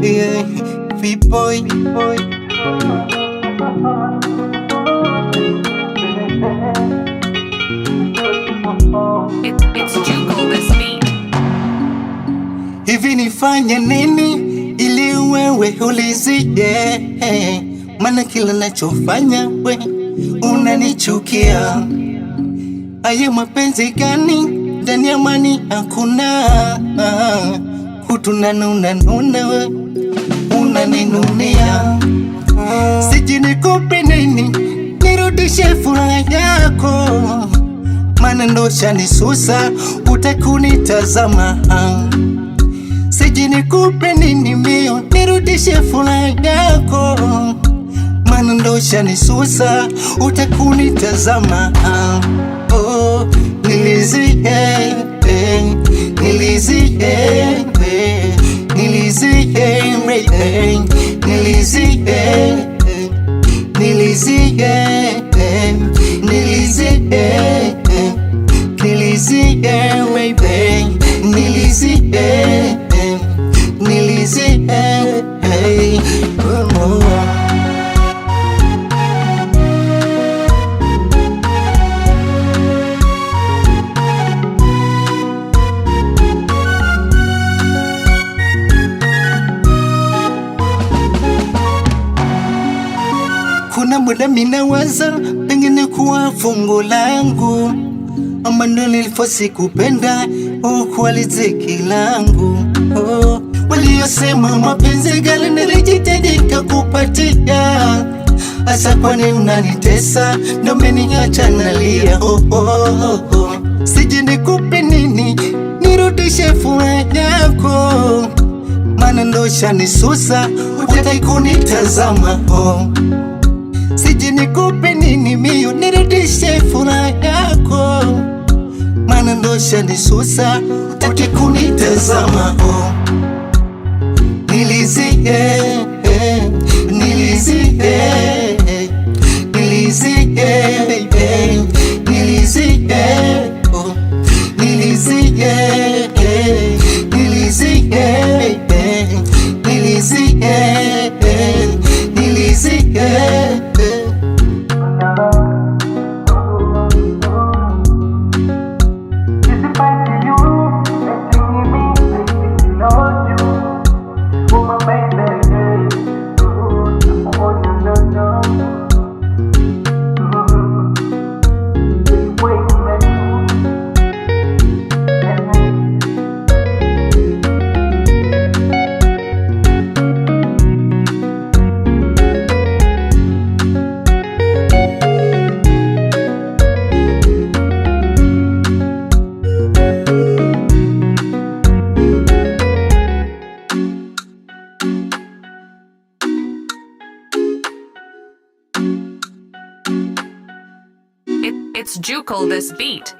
yeah, V-boy. It's Juco this beat. Hivi nifanye nini ili wewe ulizie? Maana kila nachofanya we unanichukia. Haya mapenzi gani? Ndani ya amani hakuna. Kutunanuna we unaninunia. Siji nikupe nini nirudishe furaha yako, maana ndo shanisusa utakunitazama. Siji nikupe nini mio nirudishe furaha yako, maana ndo shanisusa utakunitazama. Oh, nilizie nilizie nilizie Kuna muda minawaza pengine kuwa fungu langu, ama ndo nilifosi kupenda kwa riziki langu. Waliosema mapenzi gali nilijitahidi kupatia, asa kwani unanitesa ndo umeniacha nalia. Siji nikupe nini nirudishe furaha yako, maana ndo shanisusa hutaki kunitazama. Siji nikupe nini mio nirudishe furaha yako, maana ndo shanisusa hutaki kunitazama. Nilizie nilizie nilizie nilizie nilizie It's Juco this beat.